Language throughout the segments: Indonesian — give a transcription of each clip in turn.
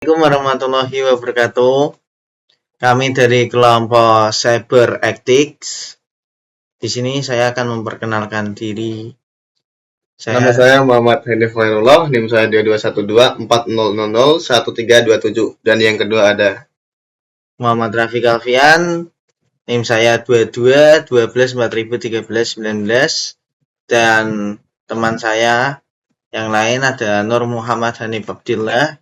Assalamualaikum warahmatullahi wabarakatuh. Kami dari kelompok Cyber Ethics. Di sini saya akan memperkenalkan diri. Nama saya Muhammad Hanif Khairullah, NIM saya 2212 4000 1327 dan yang kedua ada Muhammad Rafiq Alfian, NIM saya 22 12 4000 13 19 dan teman saya yang lain ada Nur Muhammad Hanif Abdillah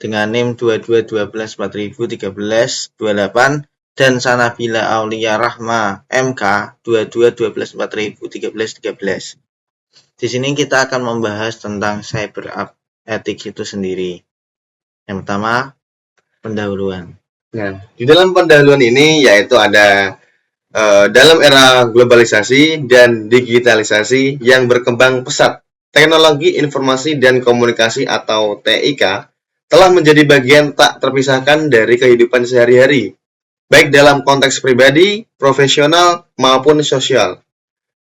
dengan NIM 22 12 4000 13 28 dan Sanabila Aulia Rahma MK 22 12 4000 13 13. Di sini kita akan membahas tentang cyber ethics itu sendiri. Yang pertama, pendahuluan. Nah, di dalam pendahuluan ini yaitu ada dalam era globalisasi dan digitalisasi yang berkembang pesat, teknologi informasi dan komunikasi atau TIK telah menjadi bagian tak terpisahkan dari kehidupan sehari-hari, baik dalam konteks pribadi, profesional, maupun sosial.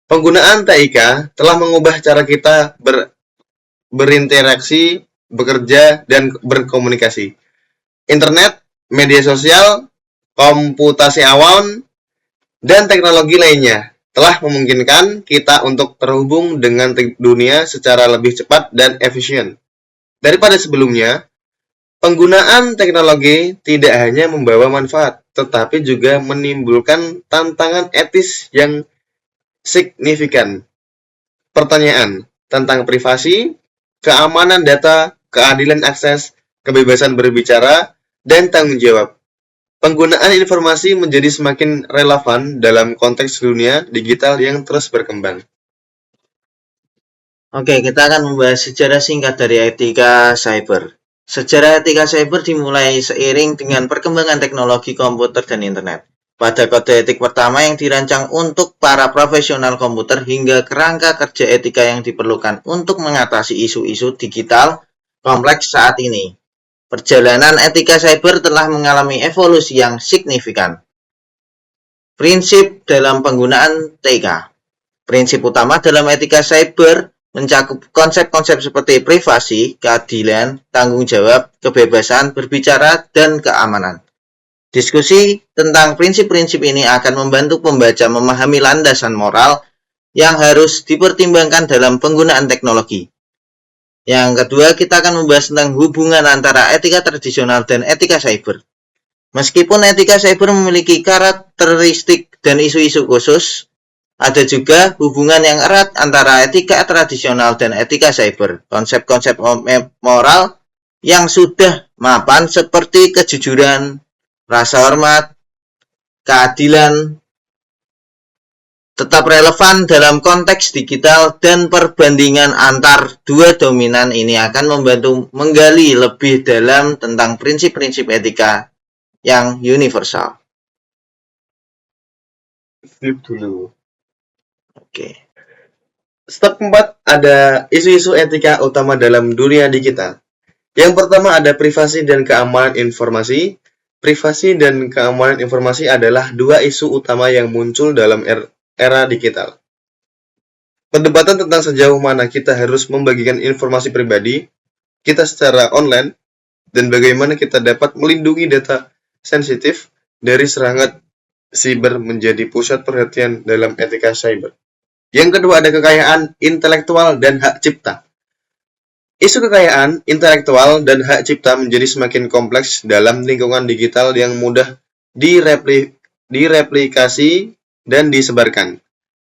Penggunaan TIK telah mengubah cara kita berinteraksi, bekerja, dan berkomunikasi. Internet, media sosial, komputasi awam, dan teknologi lainnya telah memungkinkan kita untuk terhubung dengan dunia secara lebih cepat dan efisien. Daripada sebelumnya, penggunaan teknologi tidak hanya membawa manfaat, tetapi juga menimbulkan tantangan etis yang signifikan. Pertanyaan tentang privasi, keamanan data, keadilan akses, kebebasan berbicara, dan tanggung jawab. Penggunaan informasi menjadi semakin relevan dalam konteks dunia digital yang terus berkembang. Oke, kita akan membahas sejarah singkat dari etika cyber. Sejarah etika cyber dimulai seiring dengan perkembangan teknologi komputer dan internet. Pada kode etik pertama yang dirancang untuk para profesional komputer hingga kerangka kerja etika yang diperlukan untuk mengatasi isu-isu digital kompleks saat ini. Perjalanan etika cyber telah mengalami evolusi yang signifikan. Prinsip dalam penggunaan TIK. Prinsip utama dalam etika cyber mencakup konsep-konsep seperti privasi, keadilan, tanggung jawab, kebebasan berbicara, dan keamanan. Diskusi tentang prinsip-prinsip ini akan membantu pembaca memahami landasan moral yang harus dipertimbangkan dalam penggunaan teknologi. Yang kedua, kita akan membahas tentang hubungan antara etika tradisional dan etika cyber. Meskipun etika cyber memiliki karakteristik dan isu-isu khusus, ada juga hubungan yang erat antara etika tradisional dan etika cyber. Konsep-konsep moral yang sudah mapan seperti kejujuran, rasa hormat, keadilan, tetap relevan dalam konteks digital dan perbandingan antar dua dominan ini akan membantu menggali lebih dalam tentang prinsip-prinsip etika yang universal. Skip dulu. Oke. Step 4 ada isu-isu etika utama dalam dunia digital. Yang pertama ada privasi dan keamanan informasi. Privasi dan keamanan informasi adalah dua isu utama yang muncul dalam era digital. Perdebatan tentang sejauh mana kita harus membagikan informasi pribadi kita secara online dan bagaimana kita dapat melindungi data sensitif dari serangan siber menjadi pusat perhatian dalam etika cyber. Yang kedua ada kekayaan intelektual dan hak cipta. Isu kekayaan intelektual dan hak cipta menjadi semakin kompleks dalam lingkungan digital yang mudah direplikasi dan disebarkan.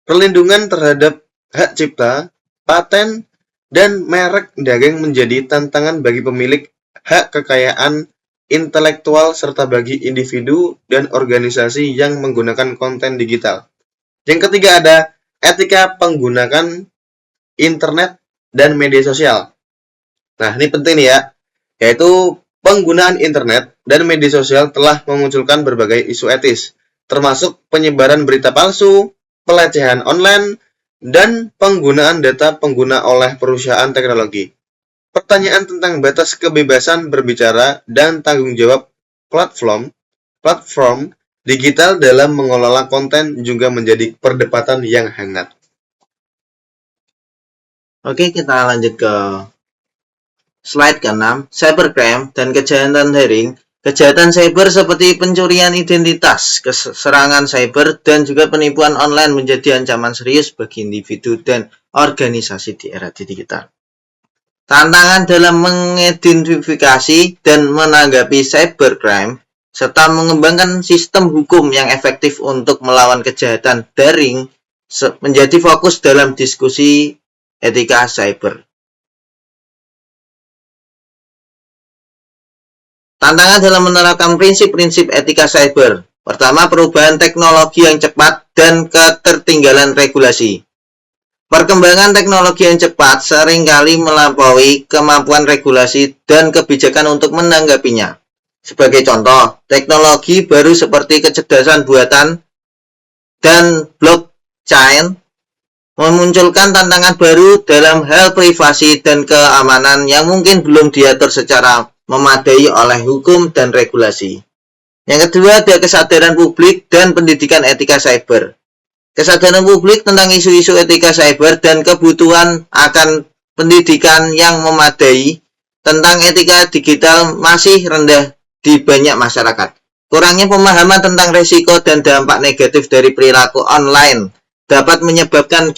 Perlindungan terhadap hak cipta, paten, dan merek dagang menjadi tantangan bagi pemilik hak kekayaan intelektual serta bagi individu dan organisasi yang menggunakan konten digital. Yang ketiga ada etika penggunaan internet dan media sosial. Nah, ini penting nih ya, yaitu penggunaan internet dan media sosial telah memunculkan berbagai isu etis, termasuk penyebaran berita palsu, pelecehan online, dan penggunaan data pengguna oleh perusahaan teknologi. Pertanyaan tentang batas kebebasan berbicara dan tanggung jawab platform digital dalam mengelola konten juga menjadi perdebatan yang hangat. Oke, kita lanjut ke Slide ke-6, cybercrime dan kejahatan daring. Kejahatan cyber seperti pencurian identitas, serangan cyber, dan juga penipuan online menjadi ancaman serius bagi individu dan organisasi di era digital. Tantangan dalam mengidentifikasi dan menanggapi cybercrime, serta mengembangkan sistem hukum yang efektif untuk melawan kejahatan daring menjadi fokus dalam diskusi etika cyber. Tantangan dalam menerapkan prinsip-prinsip etika cyber. Pertama, perubahan teknologi yang cepat dan ketertinggalan regulasi. Perkembangan teknologi yang cepat seringkali melampaui kemampuan regulasi dan kebijakan untuk menanggapinya. Sebagai contoh, teknologi baru seperti kecerdasan buatan dan blockchain memunculkan tantangan baru dalam hal privasi dan keamanan yang mungkin belum diatur secara memadai oleh hukum dan regulasi. Yang kedua, ada kesadaran publik dan pendidikan etika cyber. Kesadaran publik tentang isu-isu etika cyber dan kebutuhan akan pendidikan yang memadai tentang etika digital masih rendah di banyak masyarakat. Kurangnya pemahaman tentang risiko dan dampak negatif dari perilaku online dapat menyebabkan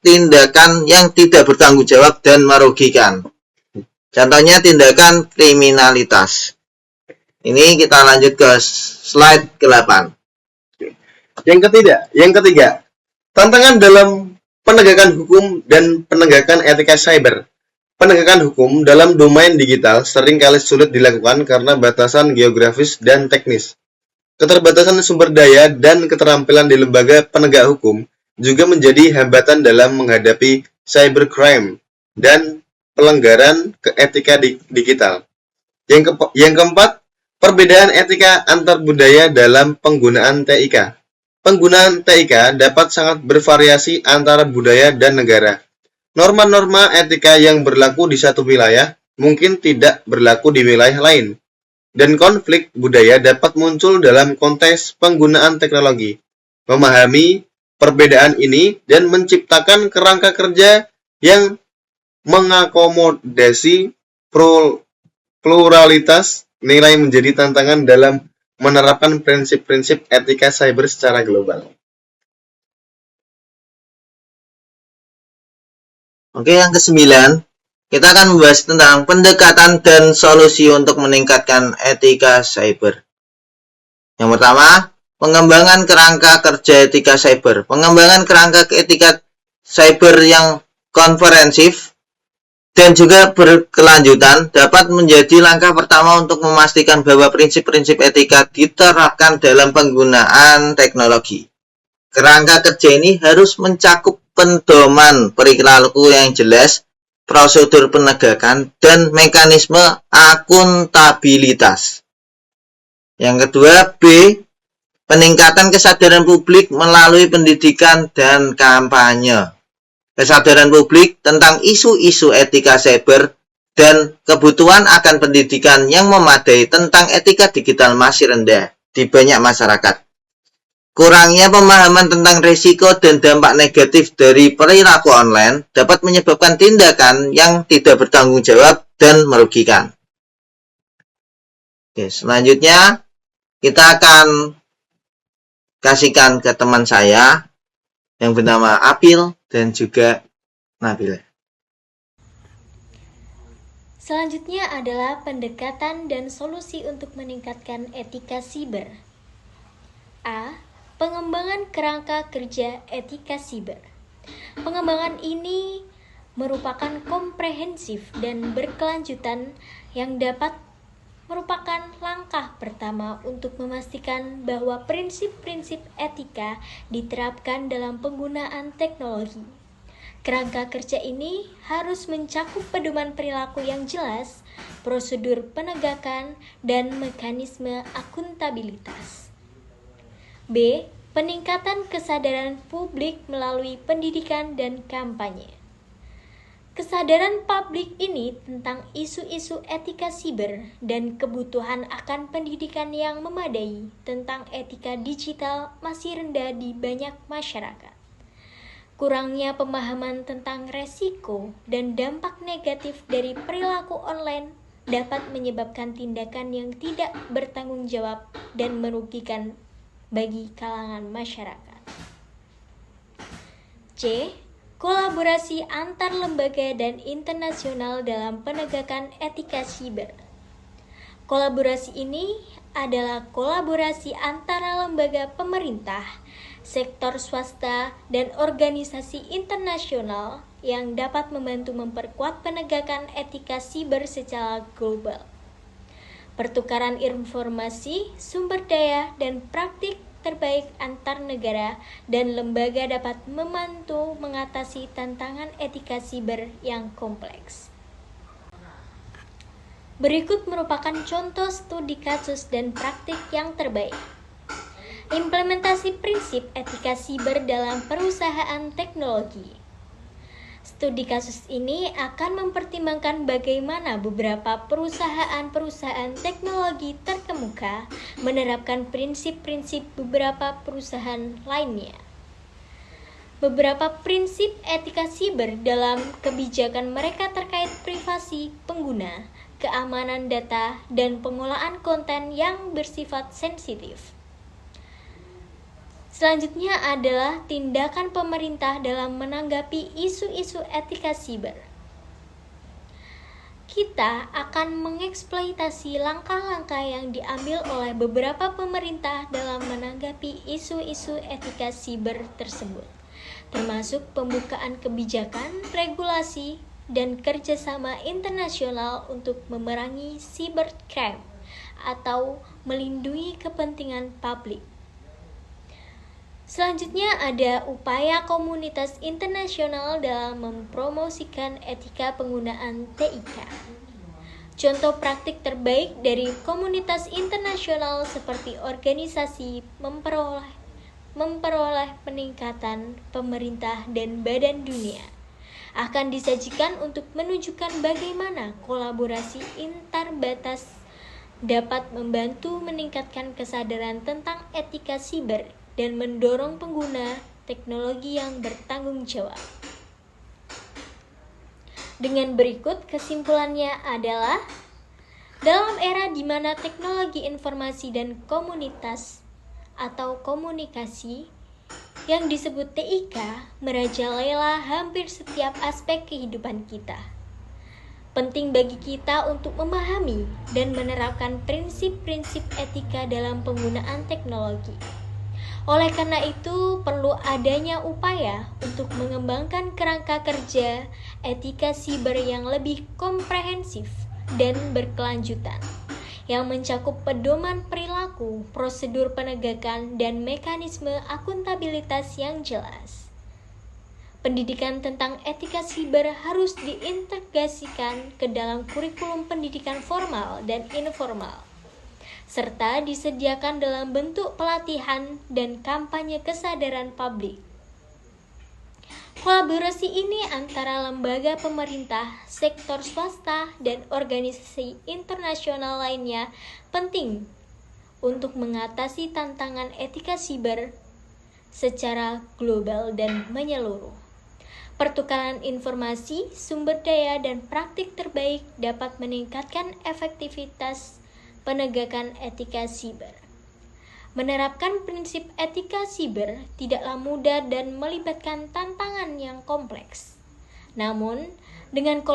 tindakan yang tidak bertanggung jawab dan merugikan. Contohnya tindakan kriminalitas. Ini kita lanjut ke slide ke-8. Yang ketiga, tantangan dalam penegakan hukum dan penegakan etika cyber. Penegakan hukum dalam domain digital seringkali sulit dilakukan karena batasan geografis dan teknis. Keterbatasan sumber daya dan keterampilan di lembaga penegak hukum juga menjadi hambatan dalam menghadapi cybercrime dan pelanggaran etika digital. Yang keempat, perbedaan etika antar budaya dalam penggunaan TIK. Penggunaan TIK dapat sangat bervariasi antara budaya dan negara. Norma-norma etika yang berlaku di satu wilayah mungkin tidak berlaku di wilayah lain. Dan konflik budaya dapat muncul dalam konteks penggunaan teknologi. Memahami perbedaan ini dan menciptakan kerangka kerja yang mengakomodasi pluralitas nilai menjadi tantangan dalam menerapkan prinsip-prinsip etika cyber secara global. Oke, yang ke-9, kita akan membahas tentang pendekatan dan solusi untuk meningkatkan etika cyber. Yang pertama, pengembangan kerangka kerja etika cyber. Pengembangan kerangka etika cyber yang komprehensif dan juga berkelanjutan dapat menjadi langkah pertama untuk memastikan bahwa prinsip-prinsip etika diterapkan dalam penggunaan teknologi. Kerangka kerja ini harus mencakup pendoman perilaku yang jelas, prosedur penegakan, dan mekanisme akuntabilitas. Yang kedua, B. Peningkatan kesadaran publik melalui pendidikan dan kampanye. Kesadaran publik tentang isu-isu etika cyber dan kebutuhan akan pendidikan yang memadai tentang etika digital masih rendah di banyak masyarakat. Kurangnya pemahaman tentang risiko dan dampak negatif dari perilaku online dapat menyebabkan tindakan yang tidak bertanggung jawab dan merugikan. Oke, selanjutnya kita akan kasihkan ke teman saya yang bernama Apil dan juga Nabila. Selanjutnya adalah pendekatan dan solusi untuk meningkatkan etika siber. A. Pengembangan kerangka kerja etika siber. Pengembangan ini merupakan komprehensif dan berkelanjutan yang dapat merupakan langkah pertama untuk memastikan bahwa prinsip-prinsip etika diterapkan dalam penggunaan teknologi. Kerangka kerja ini harus mencakup pedoman perilaku yang jelas, prosedur penegakan, dan mekanisme akuntabilitas. B. Peningkatan kesadaran publik melalui pendidikan dan kampanye. Kesadaran publik ini tentang isu-isu etika siber dan kebutuhan akan pendidikan yang memadai tentang etika digital masih rendah di banyak masyarakat. Kurangnya pemahaman tentang resiko dan dampak negatif dari perilaku online dapat menyebabkan tindakan yang tidak bertanggung jawab dan merugikan bagi kalangan masyarakat. C. Kolaborasi antar lembaga dan internasional dalam penegakan etika siber. Kolaborasi ini adalah kolaborasi antara lembaga pemerintah, sektor swasta, dan organisasi internasional yang dapat membantu memperkuat penegakan etika siber secara global. Pertukaran informasi, sumber daya, dan praktik terbaik antar negara dan lembaga dapat membantu mengatasi tantangan etika siber yang kompleks. Berikut merupakan contoh studi kasus dan praktik yang terbaik. Implementasi prinsip etika siber dalam perusahaan teknologi. Studi kasus ini akan mempertimbangkan bagaimana beberapa perusahaan-perusahaan teknologi terkemuka menerapkan prinsip-prinsip beberapa perusahaan lainnya. Beberapa prinsip etika siber dalam kebijakan mereka terkait privasi pengguna, keamanan data, dan pengolahan konten yang bersifat sensitif. Selanjutnya adalah tindakan pemerintah dalam menanggapi isu-isu etika siber. Kita akan mengeksploitasi langkah-langkah yang diambil oleh beberapa pemerintah dalam menanggapi isu-isu etika siber tersebut, termasuk pembukaan kebijakan, regulasi, dan kerjasama internasional untuk memerangi cybercrime atau melindungi kepentingan publik. Selanjutnya ada upaya komunitas internasional dalam mempromosikan etika penggunaan TIK. Contoh praktik terbaik dari komunitas internasional seperti organisasi memperoleh peningkatan pemerintah dan badan dunia akan disajikan untuk menunjukkan bagaimana kolaborasi antar batas dapat membantu meningkatkan kesadaran tentang etika siber dan mendorong pengguna teknologi yang bertanggung jawab. Dengan berikut kesimpulannya adalah, dalam era di mana teknologi informasi dan komunitas atau komunikasi yang disebut TIK merajalela hampir setiap aspek kehidupan kita. Penting bagi kita untuk memahami dan menerapkan prinsip-prinsip etika dalam penggunaan teknologi. Oleh karena itu, perlu adanya upaya untuk mengembangkan kerangka kerja etika siber yang lebih komprehensif dan berkelanjutan, yang mencakup pedoman perilaku, prosedur penegakan, dan mekanisme akuntabilitas yang jelas. Pendidikan tentang etika siber harus diintegrasikan ke dalam kurikulum pendidikan formal dan informal, serta disediakan dalam bentuk pelatihan dan kampanye kesadaran publik. Kolaborasi ini antara lembaga pemerintah, sektor swasta, dan organisasi internasional lainnya penting untuk mengatasi tantangan etika siber secara global dan menyeluruh. Pertukaran informasi, sumber daya, dan praktik terbaik dapat meningkatkan efektivitas penegakan etika siber. Menerapkan prinsip etika siber tidaklah mudah dan melibatkan tantangan yang kompleks. Namun, dengan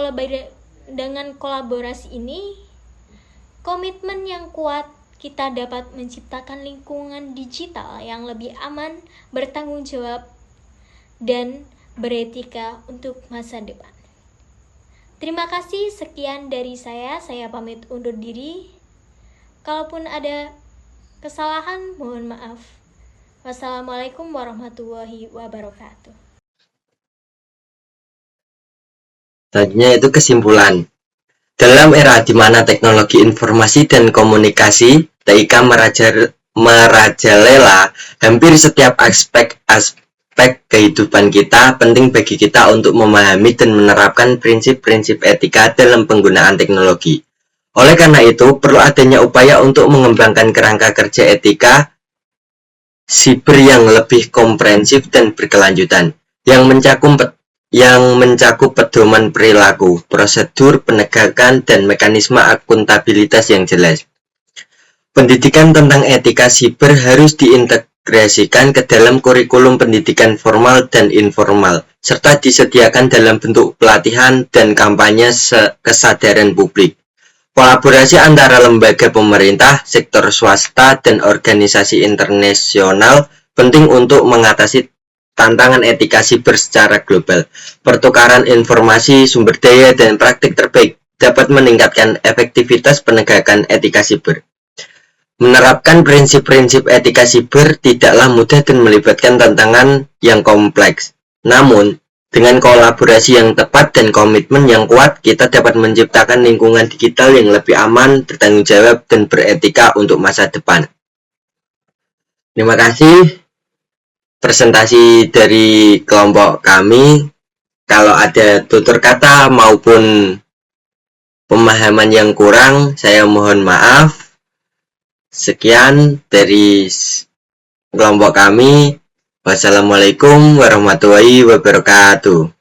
kolaborasi ini, komitmen yang kuat, kita dapat menciptakan lingkungan digital yang lebih aman, bertanggung jawab, dan beretika untuk masa depan. Terima kasih, sekian dari saya pamit undur diri. Kalaupun ada kesalahan, mohon maaf. Wassalamualaikum warahmatullahi wabarakatuh. Selanjutnya itu kesimpulan. Dalam era di mana teknologi informasi dan komunikasi TIK merajalela hampir setiap aspek kehidupan kita, penting bagi kita untuk memahami dan menerapkan prinsip-prinsip etika dalam penggunaan teknologi. Oleh karena itu, perlu adanya upaya untuk mengembangkan kerangka kerja etika siber yang lebih komprehensif dan berkelanjutan, yang mencakup pedoman perilaku, prosedur, penegakan, dan mekanisme akuntabilitas yang jelas. Pendidikan tentang etika siber harus diintegrasikan ke dalam kurikulum pendidikan formal dan informal, serta disediakan dalam bentuk pelatihan dan kampanye kesadaran publik. Kolaborasi antara lembaga pemerintah, sektor swasta, dan organisasi internasional penting untuk mengatasi tantangan etika siber secara global. Pertukaran informasi, sumber daya, dan praktik terbaik dapat meningkatkan efektivitas penegakan etika siber. Menerapkan prinsip-prinsip etika siber tidaklah mudah dan melibatkan tantangan yang kompleks. Namun, dengan kolaborasi yang tepat dan komitmen yang kuat, kita dapat menciptakan lingkungan digital yang lebih aman, bertanggung jawab, dan beretika untuk masa depan. Terima kasih. Presentasi dari kelompok kami. Kalau ada tutur kata maupun pemahaman yang kurang, saya mohon maaf. Sekian dari kelompok kami. Wassalamualaikum warahmatullahi wabarakatuh.